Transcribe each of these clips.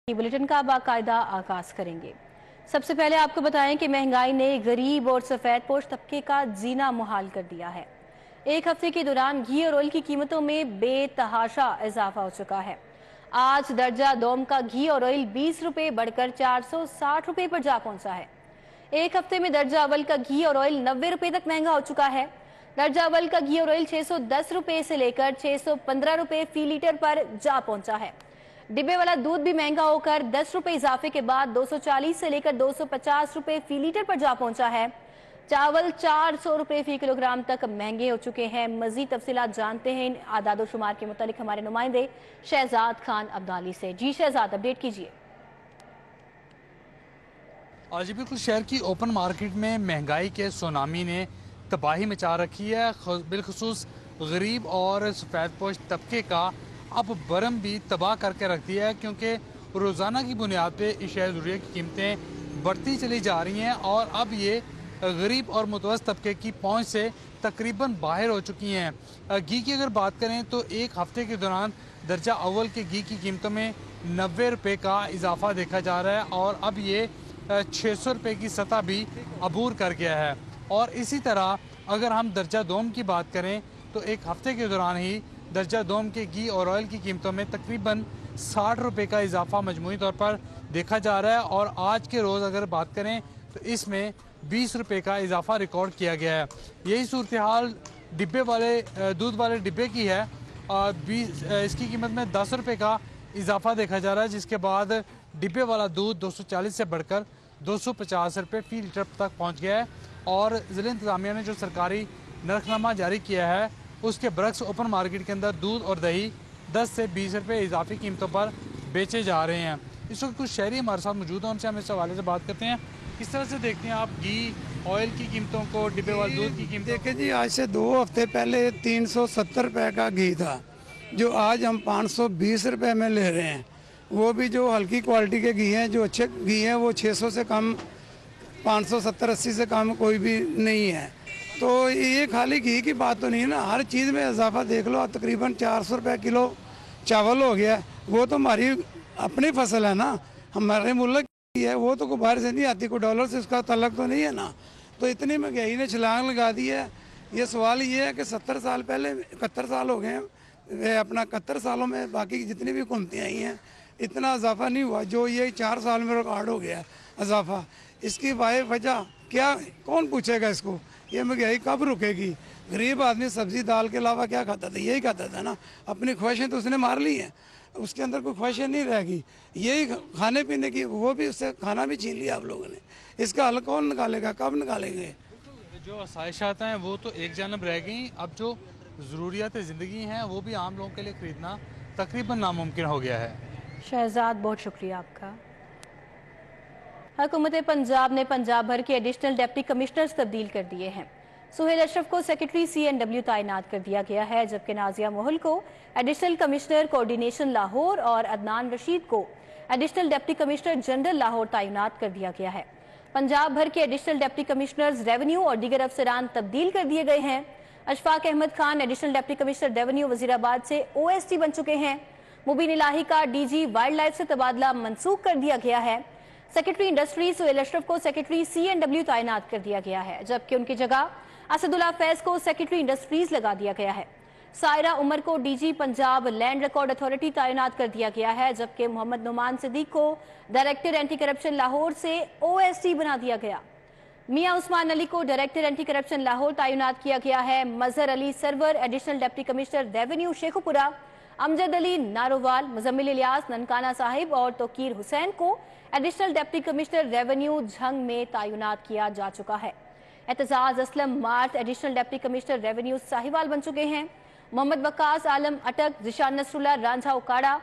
Bulletin का बाकायदा आगाज करेंगे। सबसे पहले आपको बताएं कि महंगाई ने गरीब और सफेद पोश तबके का जीना मुहाल कर दिया है। एक हफ्ते के दौरान घी और ऑयल की कीमतों में बेतहाशा इजाफा हो चुका है। आज दर्जा दोम का घी और ऑयल 20 रुपए बढ़कर 460 रुपए पर जा पहुंचा है। एक हफ्ते में दर्जा अव्वल का घी और ऑयल 90 रुपए तक महंगा हो चुका है। दर्जा अव्वल का घी और ऑयल 610 रुपए से लेकर 615 रुपए फी लीटर पर जा पहुंचा है। डिब्बे वाला दूध भी महंगा होकर 10 रुपए इजाफे के बाद 240 से लेकर 250 रुपए फी लीटर पर जा पहुंचा है। चावल 400 रुपए फी किलोग्राम तक महंगे हो चुके हैं। मजीद तफसीलात जानते हैं इन आदाद और शुमार के मुतालिक हमारे नुमाइंदे शहजाद खान अब्दाली से। जी शहजाद, अपडेट कीजिए। आज बिल्कुल शहर की ओपन मार्केट में महंगाई के सुनामी ने तबाही मचा रखी है। बिलखुसूस गरीब और सफ़ेद पोश तबके का अब बरम भी तबाह करके रख दिया है, क्योंकि रोज़ाना की बुनियाद पे अशिया ज़रूरिया की कीमतें बढ़ती चली जा रही हैं और अब ये गरीब और मुतवस्सित तबके की पहुंच से तकरीबन बाहर हो चुकी हैं। घी की अगर बात करें तो एक हफ्ते के दौरान दर्जा अव्वल के घी की कीमतों में 90 रुपये का इजाफा देखा जा रहा है और अब ये 600 रुपये की सतह भी अबूर कर गया है। और इसी तरह अगर हम दर्जा दोम की बात करें तो एक हफ्ते के दौरान ही दर्जा दोम के घी और ऑयल की कीमतों में तकरीबन 60 रुपये का इजाफा मजमूई तौर पर देखा जा रहा है। और आज के रोज़ अगर बात करें तो इसमें 20 रुपये का इजाफा रिकॉर्ड किया गया है। यही सूरत हाल डिब्बे वाले दूध वाले डिब्बे की है। इसकी कीमत में 10 रुपये का इजाफा देखा जा रहा है, जिसके बाद डिब्बे वाला दूध 240 से बढ़कर 250 रुपये फी लीटर तक पहुँच गया है। और ज़िला इंतज़ामिया ने जो सरकारी नरखनामा जारी किया है उसके बरक्स ओपन मार्केट के अंदर दूध और दही 10 से 20 रुपये इजाफी कीमतों पर बेचे जा रहे हैं। इस वक्त कुछ शहरी हमारे साथ मौजूद हैं, उनसे हम इस हवाले से बात करते हैं। किस तरह से देखते हैं आप घी ऑयल की कीमतों को, डिब्बे वाले दूध की कीमतों? देखिए जी, आज से 2 हफ्ते पहले 370 रुपये का घी था, जो आज हम 520 रुपये में ले रहे हैं। वो भी जो हल्की क्वालिटी के घी हैं, जो अच्छे घी हैं, वो 600 से कम, 570-80 से कम कोई भी नहीं है। तो ये खाली घी की बात तो नहीं है ना, हर चीज़ में इजाफा देख लो। तकरीबन 400 रुपये किलो चावल हो गया। वो तो हमारी अपनी फसल है ना, हमारे मुल्क की है, वो तो कोई बाहर से नहीं आती, कोई डॉलर से उसका तल्लक तो नहीं है ना। तो इतनी महंगाई ने छलांग लगा दी है। ये सवाल ये है कि 70 साल पहले 71 साल हो गए हैं, वे अपना 71 सालों में बाकी जितनी भी हुकूमतें आई हैं इतना इजाफा नहीं हुआ, जो ये 4 साल में रिकॉर्ड हो गया इजाफा। इसकी वजह क्या, कौन पूछेगा इसको? ये महंगाई कब रुकेगी? गरीब आदमी सब्जी दाल के अलावा क्या खाता था? यही खाता था ना। अपनी ख्वाहिशें तो उसने मार ली हैं, उसके अंदर कोई ख्वाहिशें नहीं रहेगी। यही खाने पीने की, वो भी उससे खाना भी छीन लिया आप लोगों ने। इसका हल कौन निकालेगा, कब निकालेंगे? जो आसाइशात हैं वो तो एक जानब रह गई, अब जो ज़रूरियात ज़िंदगी हैं वो भी आम लोगों के लिए ख़रीदना तकरीबन नामुमकिन हो गया है। शहजाद, बहुत शुक्रिया आपका। हुकूमत पंजाब ने पंजाब भर के एडिशनल डिप्टी कमिश्नर्स तब्दील कर दिए हैं। सुहेल अशरफ को सेक्रेटरी CNW तैनात कर दिया गया है, जबकि नाजिया मोहल को एडिशनल कमिश्नर कोऑर्डिनेशन लाहौर और अदनान रशीद को additional deputy commissioner general Lahore तैनात कर दिया गया है। पंजाब भर के एडिशनल डिप्टी कमिश्नर्स रेवेन्यू और दीगर अफसरान तब्दील कर दिए गए हैं। Ashfaq Ahmed Khan additional deputy commissioner revenue Wazirabad से OST बन चुके हैं। मुबीन इलाही का DG वाइल्ड लाइफ से तबादला मनसूख कर दिया गया है। सेक्रेटरी इंडस्ट्री सुहेल अशरफ को सेक्रेटरी CNW तैनात कर दिया गया है, जबकि उनकी जगह असदुल्ला फैज को सेक्रेटरी इंडस्ट्रीज लगा दिया गया है। सायरा उमर को DG Punjab land record authority तैनात कर दिया गया है, जबकि मोहम्मद नुमान सिद्दीक को डायरेक्टर एंटी करप्शन लाहौर से OST बना दिया गया। मियां उस्मान अली को डायरेक्टर एंटी करप्शन लाहौर तैनात किया गया है। Mazhar Ali Sarwar additional deputy commissioner revenue Sheikhupura, Amjad Ali Narowal, Muzammil Ilyas Nankana Sahib और तोकीर हुसैन को additional deputy commissioner revenue Jhang में तैनात किया जा चुका है। Aitzaz Aslam Marth additional deputy commissioner revenue Sahiwal बन चुके हैं। मोहम्मद वकास आलम अटक, जिशान नसरुल्लाह रांझा उकाड़ा,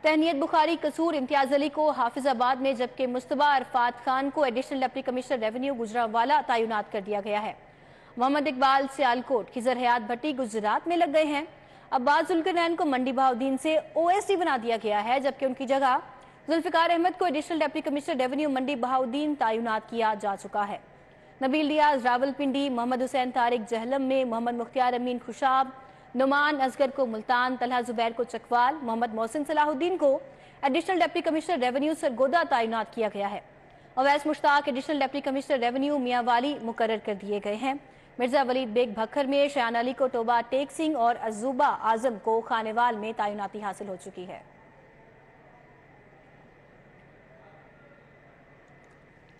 तहनीत बुखारी कसूर इम्तियाज अली को हाफिजाबाद में, जबकि मुस्तबा अरफात खान को additional deputy commissioner revenue Gujranwala तैनात कर दिया गया है। मोहम्मद इकबाल सियालकोट, खिजर हयात भट्टी गुजरात में लग गए हैं। अब्बास जुल्करनैन को मंडी बहाउद्दीन से OST बना दिया गया है, जबकि उनकी जगह जुल्फिकार अहमद को एडिशनल डिप्टी कमिश्नर रेवेन्यू मंडी बहाउद्दीन तैनात किया जा चुका है। नबील रियाज रावलपिंडी, मोहम्मद हुसैन तारिक जहलम में, मोहम्मद मुख्तियार अमीन खुशाब, नुमान असगर को मुल्तान, तलहा जुबैर को चकवाल, मोहम्मद मोहसिन सलाहुद्दीन को additional deputy commissioner revenue Sargodha तैनात किया गया है। Awais Mushtaq additional deputy commissioner revenue Mianwali मुकर्रर कर दिए गए हैं। मिर्जा वलीद बेग भक्खर में शयान अली को टोबा टेक सिंह और अजूबा आजम को खानेवाल में तैनाती हासिल हो चुकी है।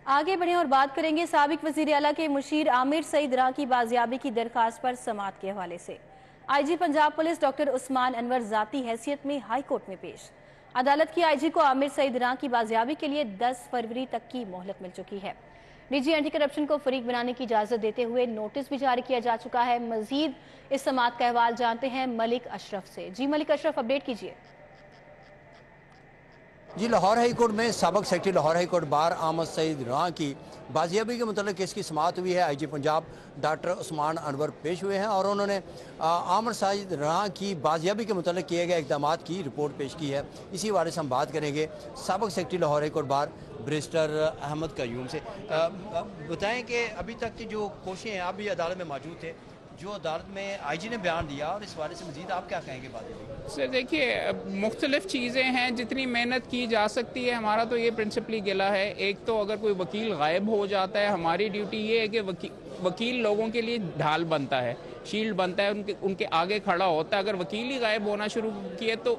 आगे बढ़े और बात करेंगे साबिक वजीर आला के मुशीर आमिर सईद रां की बाजियाबी की दरखास्त पर समाअत के हवाले से। IG Punjab police doctor Usman Anwar जाती हैसियत में हाई कोर्ट में पेश। अदालत की आईजी को आमिर सईद रां की बाजियाबी के लिए 10 फरवरी तक की मोहलत मिल चुकी है। निजी एंटी करप्शन को फरीक बनाने की इजाजत देते हुए नोटिस भी जारी किया जा चुका है। मजीद इस समाअत का अहवाल जानते हैं मलिक अशरफ से। जी मलिक अशरफ, अपडेट कीजिए। जी, लाहौर हाई कोर्ट में साबिक secretary Lahore high court bar Aamir Saeed रां की बाजियाबी के मतलब केस की समाअत हुई है। आईजी पंजाब डॉक्टर उस्मान अनवर पेश हुए हैं और उन्होंने आमिर सईद रां की बाजियाबी के मतलब किए गए इक़दाम की रिपोर्ट पेश की है। इसी बारे से हम बात करेंगे साबिक secretary Lahore high court bar barrister Ahmad Qayyum से। बताएं कि अभी तक की जो कोशिशें हैं, आप भी अदालत में मौजूद थे, जो अदालत में आईजी ने बयान दिया, और इस बारे से मजीद आप क्या कहेंगे बात? सर देखिए, मुख्तलिफ चीज़ें हैं, जितनी मेहनत की जा सकती है। हमारा तो ये प्रिंसिपली गिला है। एक तो अगर कोई वकील गायब हो जाता है, हमारी ड्यूटी ये है कि वकील लोगों के लिए ढाल बनता है, शील्ड बनता है, उनके आगे खड़ा होता है। अगर वकील ही गायब होना शुरू किए तो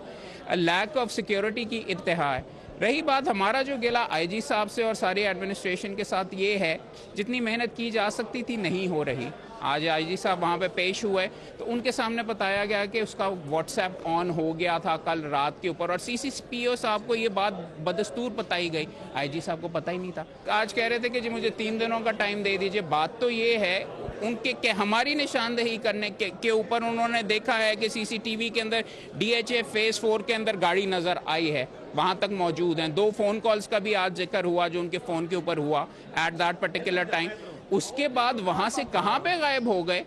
लैक ऑफ सिक्योरिटी की इंतहा है। रही बात हमारा जो गिला आईजी साहब से और सारी एडमिनिस्ट्रेशन के साथ, ये है जितनी मेहनत की जा सकती थी नहीं हो रही। आज आईजी साहब वहाँ पे पेश हुए तो उनके सामने बताया गया कि उसका व्हाट्सएप ऑन हो गया था कल रात के ऊपर, और सीसीपीओ साहब को ये बात बदस्तूर बताई गई, आईजी साहब को पता ही नहीं था। आज कह रहे थे कि जी मुझे 3 दिनों का टाइम दे दीजिए। बात तो ये है उनके कि हमारी निशानदेही करने के ऊपर उन्होंने देखा है कि सीसीटीवी के अंदर डीएचए फेज 4 के अंदर गाड़ी नजर आई है, वहां तक मौजूद हैं। 2 फोन कॉल्स का भी आज जिक्र हुआ जो उनके फोन के ऊपर हुआ एट दैट पर्टिकुलर टाइम। उसके बाद वहां से कहां पे गायब हो गए,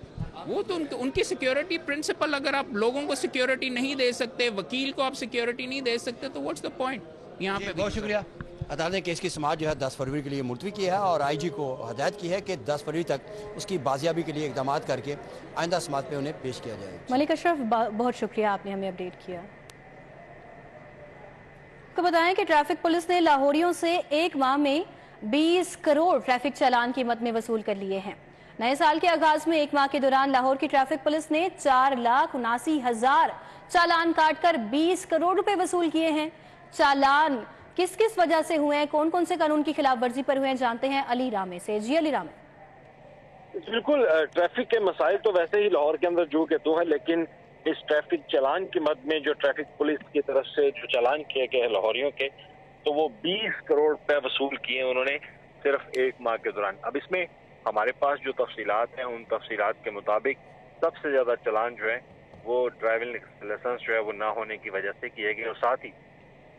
वो तो उनकी सिक्योरिटी प्रिंसिपल। अगर आप लोगों को सिक्योरिटी नहीं दे सकते, वकील को आप सिक्योरिटी नहीं दे सकते, तो व्हाट्स द पॉइंट यहाँ पे। बहुत शुक्रिया। अदालत ने केस की समाअत जो है 10 फरवरी के लिए मुलतवी की है और आईजी को हदायत की है कि 10 फरवरी तक उसकी बाजियाबी के लिए इकदाम करके आइंदा समाअत में उन्हें पेश किया जाए। मलिक अशरफ, बहुत शुक्रिया, आपने हमें अपडेट किया। तो बताएं कि ट्रैफिक पुलिस ने लाहौरियों से एक माह में 20 करोड़ ट्रैफिक चालान कीमत में वसूल कर लिए हैं। नए साल के आगाज में एक माह के दौरान लाहौर की ट्रैफिक पुलिस ने 4,79,000 चालान काटकर 20 करोड़ रुपए वसूल किए हैं। चालान किस किस वजह से हुए हैं, कौन कौन से कानून की खिलाफ वर्जी पर हुए हैं, जानते हैं अली रामे से। जी अली रामे। बिल्कुल, ट्रैफिक के मसाइल तो वैसे ही लाहौर के अंदर जो के तो है, लेकिन इस ट्रैफिक चालान की मद में जो ट्रैफिक पुलिस की तरफ से जो चालान किए गए लाहौरियों के, तो वो 20 करोड़ रुपए वसूल किए उन्होंने सिर्फ एक माह के दौरान। अब इसमें हमारे पास जो तफसीलात हैं, उन तफसीलात के मुताबिक सबसे ज्यादा चालान जो है वो ड्राइविंग लाइसेंस जो है वो ना होने की वजह से किए गए, और साथ ही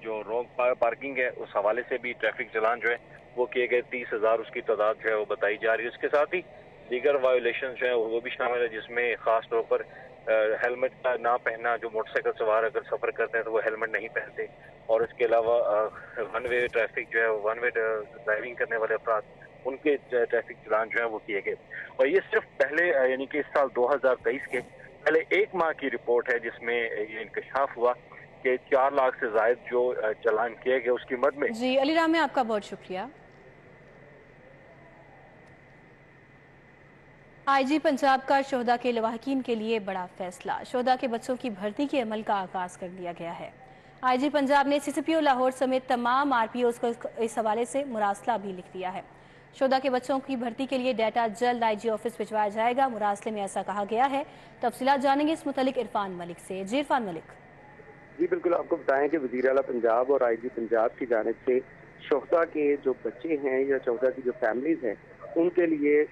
जो रोड पार्किंग है उस हवाले से भी ट्रैफिक चालान जो है वो किए गए। 30,000 उसकी तादाद जो है वो बताई जा रही है। उसके साथ ही दीगर वायोलेशन जो है वो भी शामिल है, जिसमें खास तौर पर हेलमेट का ना पहनना। जो मोटरसाइकिल सवार अगर सफर करते हैं तो वो हेलमेट नहीं पहनते, और इसके अलावा वन वे ट्रैफिक जो है, वन वे ड्राइविंग करने वाले अफराद, उनके ट्रैफिक चालान जो है वो किए गए। और ये सिर्फ पहले यानी कि इस साल 2023 के पहले एक माह की रिपोर्ट है, जिसमें ये इंकशाफ हुआ कि 4 लाख से ज्यादा जो चालान किए गए उसकी मद में। जी अली रामे, आपका बहुत शुक्रिया। आईजी पंजाब का शोहदा के लवाहकीन के लिए बड़ा फैसला। शोहदा के बच्चों की भर्ती के अमल का आगाज कर दिया गया है। आईजी पंजाब ने सीसीपीओ लाहौर समेत तमाम आरपीओ को इस हवाले से मुरासला भी लिख दिया है। शोहदा के बच्चों की भर्ती के लिए डाटा जल्द आईजी ऑफिस भिजवाया जाएगा। मुरासले में ऐसा कहा गया है। तफसीलात जानेंगे इस मुतालिक इरफान मलिक से। जी इरफान मलिक। जी बिल्कुल, आपको बताएं कि वज़ीर आला पंजाब और आईजी पंजाब की जानिब से शोहदा के जो बच्चे हैं या शोहदा की जो फैमिलीज हैं उनके लिए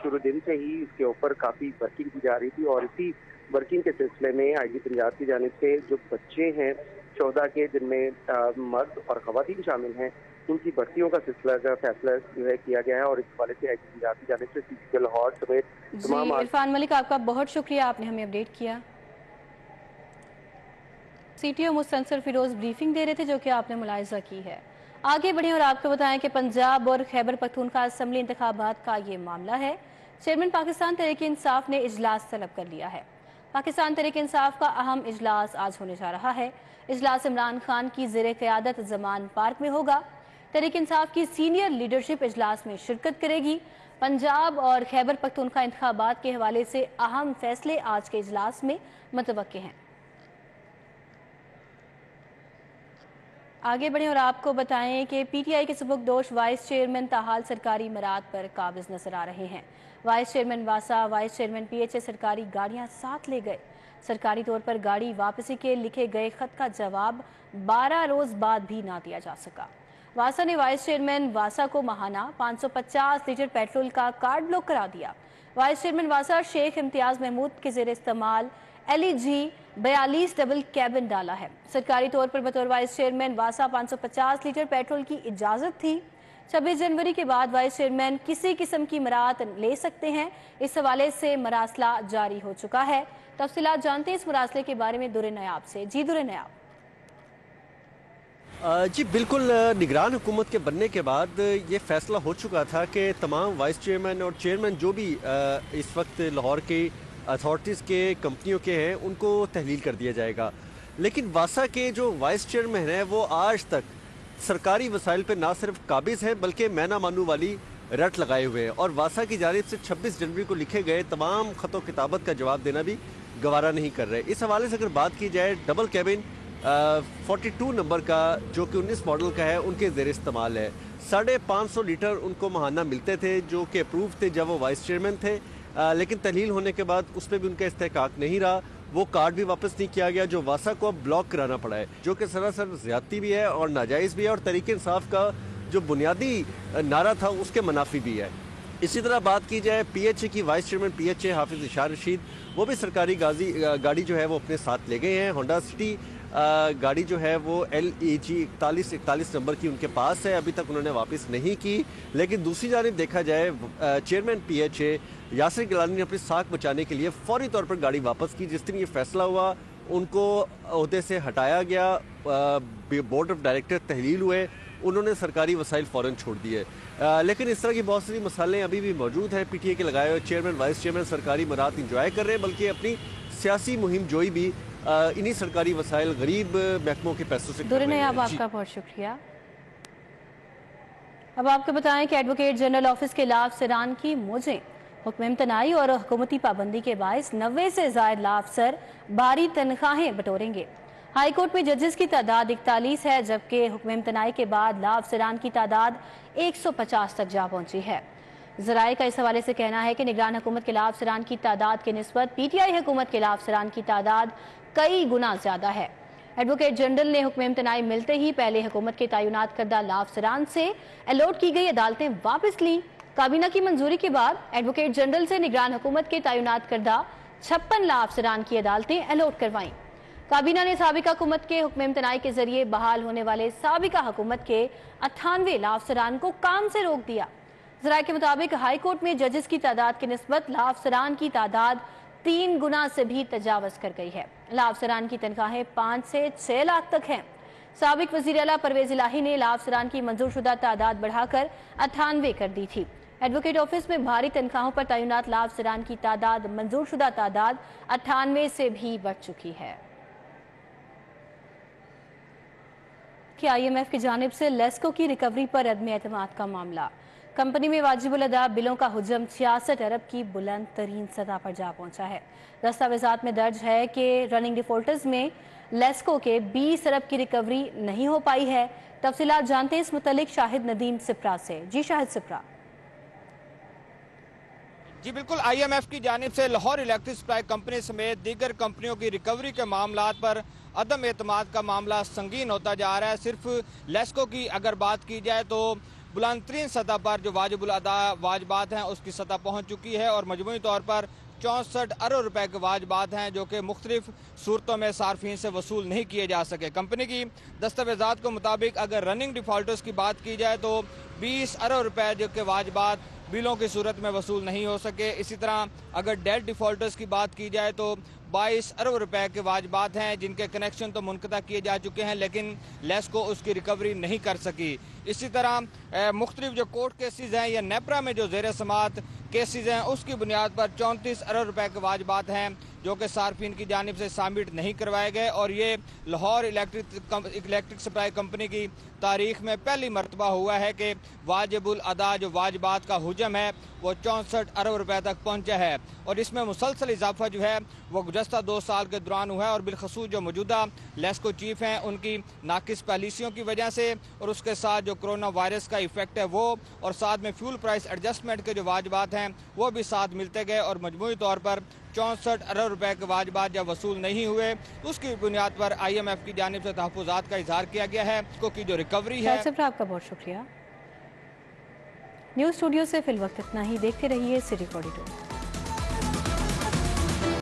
शुरू दिन से ही इसके ऊपर काफ़ी वर्किंग की जा रही थी, और इसी वर्किंग के सिलसिले में आईजी पंजाब की जानिब से जो बच्चे हैं शोहदा के, जिनमें मर्द और ख़वातीन शामिल हैं, उनकी भर्तियों का सिलसिला का फैसला जो है किया गया है। और इस हवाले से आईजी पंजाब की जानिब से सीसीपीओ लाहौर समेत तमाम। इरफान मलिक, आपका बहुत शुक्रिया, आपने हमें अपडेट किया। सीटीओ मुस्तनसर फिरोज ब्रीफिंग दे रहे थे, जो कि आपने मुलाहिजा की है। आगे बढ़े और आपको बताएं कि पंजाब और खैबर पख्तूनख्वा असम्बली इंतखाबात का ये मामला है। चेयरमैन पाकिस्तान तहरीक इंसाफ ने इजलास तलब कर लिया है। पाकिस्तान तहरीक इंसाफ का अहम इजलास आज होने जा रहा है। इजलास इमरान खान की ज़ेरे क़यादत ज़मान पार्क में होगा। तहरीक इंसाफ की सीनियर लीडरशिप इजलास में शिरकत करेगी। पंजाब और खैबर पख्तूनख्वा इंतखाबात के हवाले से अहम फैसले आज के इजलास में मुतवक्के हैं। आगे बढ़ें और आपको बताएं कि पीटीआई के सबकदोश वाइस चेयरमैन ताहाल सरकारी मराद पर काबिज नजर आ रहे हैं। वाइस चेयरमैन वासा, वाइस चेयरमैन पीएचए सरकारी गाड़ियां साथ ले गए। सरकारी तौर पर गाड़ी वापसी के लिखे गए खत का जवाब 12 रोज बाद भी ना दिया जा सका। वासा ने वाइस चेयरमैन वासा को माहाना 550 लीटर पेट्रोल का कार्ड ब्लॉक करा दिया। वाइस चेयरमैन वासा शेख इम्तियाज महमूद के जेर इस्तेमाल LEG 42 डबल कैबिन डाला है। सरकारी तौर पर बतौर वाइस चेयरमैन वासा 550 लीटर पेट्रोल की इजाजत थी। 26 जनवरी के बाद वाइस चेयरमैन किसी किस्म की मराहत ले सकते हैं। इस हवाले से मरासला जारी हो चुका है। तफसीलात जानते हैं इस मरासले के बारे में दुरे नयाब से। जी दुरे नयाब। जी बिल्कुल, निगरान हुकूमत के बनने के बाद ये फैसला हो चुका था कि तमाम वाइस चेयरमैन और चेयरमैन जो भी इस वक्त लाहौर के अथॉरिटीज़ के कंपनियों के हैं उनको तहलील कर दिया जाएगा। लेकिन वासा के जो वाइस चेयरमैन हैं वो आज तक सरकारी वसाइल पर ना सिर्फ काबिज हैं बल्कि मैना मानू वाली रट लगाए हुए हैं और वासा की जानिब से 26 जनवरी को लिखे गए तमाम ख़तों किताबत का जवाब देना भी गवारा नहीं कर रहे। इस हवाले से अगर बात की जाए डबल कैबिन 42 नंबर का जो कि 19 मॉडल का है उनके ज़ेर इस्तेमाल है। 550 लीटर उनको माहाना मिलते थे जो कि अप्रूव थे जब वो वाइस चेयरमैन थे, लेकिन तहलील होने के बाद उस पर भी उनका इस्तेहकाक नहीं रहा। वो कार्ड भी वापस नहीं किया गया जो वासा को अब ब्लॉक कराना पड़ा है, जो कि सरासर ज़्यादती भी है और नाजायज़ भी है और तहरीक इंसाफ का जो बुनियादी नारा था उसके मुनाफी भी है। इसी तरह बात की जाए पीएचए की, वाइस चेयरमैन पीएचए हाफिज इशार रशीद वो भी सरकारी गाड़ी जो है वो अपने साथ ले गए हैं। होंडा सिटी गाड़ी जो है वो LEG 41 नंबर की उनके पास है, अभी तक उन्होंने वापस नहीं की। लेकिन दूसरी जानिब देखा जाए चेयरमैन पीएचए यासिर गिलानी ने अपनी साख बचाने के लिए फौरी तौर पर गाड़ी वापस की। जिस दिन ये फैसला हुआ उनको ओहदे से हटाया गया, बोर्ड ऑफ डायरेक्टर तहलील हुए, उन्होंने सरकारी वसाइल फ़ौरन छोड़ दिए। लेकिन इस तरह की बहुत सारी मसाले अभी भी मौजूद हैं। पीटीआई के लगाए हुए चेयरमैन वाइस चेयरमैन सरकारी मराहत इंजॉय कर रहे हैं, बल्कि अपनी सियासी मुहिम जोई भी इन्हीं सरकारी वसाइल गरीब महकमों के पैसों से कर रहे हैं। आपका बहुत शुक्रिया। अब आपको बताएं कि एडवोकेट जनरल ऑफिस के लाभ सिरान की मुझे हुक्म इम्तनाई और हुकूमती पाबंदी के बायस 90 से ज़ायद लाभ सर भारी तनख्वाहें बटोरेंगे। हाई कोर्ट में जजेस की तादाद 41 है, जबकि हुक्म इम्तनाई के बाद लाभ सिरान की तादाद 150 तक जा पहुंची है। ज़राए का इस हवाले से कहना है कि निगरान हुकूमत के लाभ सिरान की तादाद के निस्बत पीटीआई हुकूमत के लाभ सिरान की तादाद कई गुना ज्यादा है। एडवोकेट जनरल ने हुक्म इम्तनाई मिलते ही पहले हुकूमत के तैनात करदा लाभ सिरान से अलॉट की गई अदालतें वापस ली। काबीना की मंजूरी के बाद एडवोकेट जनरल से निगरान हुकूमत के तैनात करदा 56 लाभ सिरान की अदालतें अलॉट करवाईं। काबीना ने साबिका हुकूमत के हुक्म इम्तनाई के जरिए बहाल होने वाले साबिका हुकूमत के 98 लाभ सिरान को काम से रोक दिया। ज़राए के मुताबिक हाई कोर्ट में जजेस की तादाद की निस्बत लाभ सिरान की तादाद 3 गुना से भी तजावज़ कर गई है। लाभ सिरान की तनख्वाहें 5 से 6 लाख तक हैं। साबिक वज़ीर आला परवेज़ इलाही ने लाभ सिरान की मंजूर शुदा तादाद बढ़ाकर 98 कर दी थी। एडवोकेट ऑफिस में भारी तनख्वाहों पर तैनात लाभ सिरान की तादाद मंजूर शुदा तादाद 98 से भी बढ़ चुकी है। कि IMF की जानिब से लेस्को की रिकवरी पर अदम एतमाद का मामला। कंपनी में वाजिबुल अदा बिलों का हुजम 66 अरब की बुलंद तरीन सतह पर जा पहुंचा है। दस्तावेजात में दर्ज है कि रनिंग डिफॉल्टर्स में लेस्को के 20 अरब की रिकवरी नहीं हो पाई है। तफसीलात जानते हैं इस मुतलिक शाहिद नदीम सिप्रा से। जी शाहिद सिप्रा। जी बिल्कुल, IMF की जानिब से लाहौर इलेक्ट्रिक सप्लाई कंपनी समेत दीगर कंपनियों की रिकवरी के मामलात पर अदम एतमाद का मामला संगीन होता जा रहा है। सिर्फ लेस्को की अगर बात की जाए तो बुलंद तरीन सतह पर जो वाजिबुल अदा वाजबात हैं उसकी सतह पहुँच चुकी है और मजमूई तौर पर 64 अरब रुपए के वाजबात हैं जो कि मुख्तलिफ सूरतों में सार्फिन से वसूल नहीं किए जा सके। कंपनी की दस्तावेजात के मुताबिक अगर रनिंग डिफॉल्टर्स की बात की जाए तो 20 अरब रुपए जो के वाजबात बिलों की सूरत में वसूल नहीं हो सके। इसी तरह अगर डेट डिफॉल्टर्स की बात की जाए तो 22 अरब रुपए के वाजबात हैं जिनके कनेक्शन तो मुनक़ता किए जा चुके हैं, लेकिन लेस्को उसकी रिकवरी नहीं कर सकी। इसी तरह मुख्तलिफ जो कोर्ट केसेस हैं या नेपरा में जो ज़ेर समात केसेस हैं उसकी बुनियाद पर 34 अरब रुपए के वाजिबात हैं जो कि सार्फिन की जानिब से सबमिट नहीं करवाए गए। और ये लाहौर इलेक्ट्रिक सप्लाई कंपनी की तारीख में पहली मरतबा हुआ है कि वाजिबुल अदा जो वाजिबात का हुजम है वो 64 अरब रुपए तक पहुंचा है। और इसमें मुसलसल इजाफा जो है वो गुज़श्ता 2 साल के दौरान हुआ है। और बिलखसूस जो मौजूदा लेस्को चीफ हैं उनकी नाकिस पॉलिसियों की वजह से और उसके साथ जो कोरोना वायरस का इफेक्ट है वो और साथ में फ्यूल प्राइस एडजस्टमेंट के जो वाजिबात हैं वो भी साथ मिलते गए और मजमूई तौर पर 64 अरब रुपए के वाजिबात जब वसूल नहीं हुए तो उसकी बुनियाद पर IMF की जानिब से तहफ़्फ़ुज़ात का इजहार किया गया है। उसको की जो रिकवरी है। आपका बहुत शुक्रिया। न्यूज़ स्टूडियो से फिल वक्त इतना ही। देखते रहिए सिटी कॉरिडोर।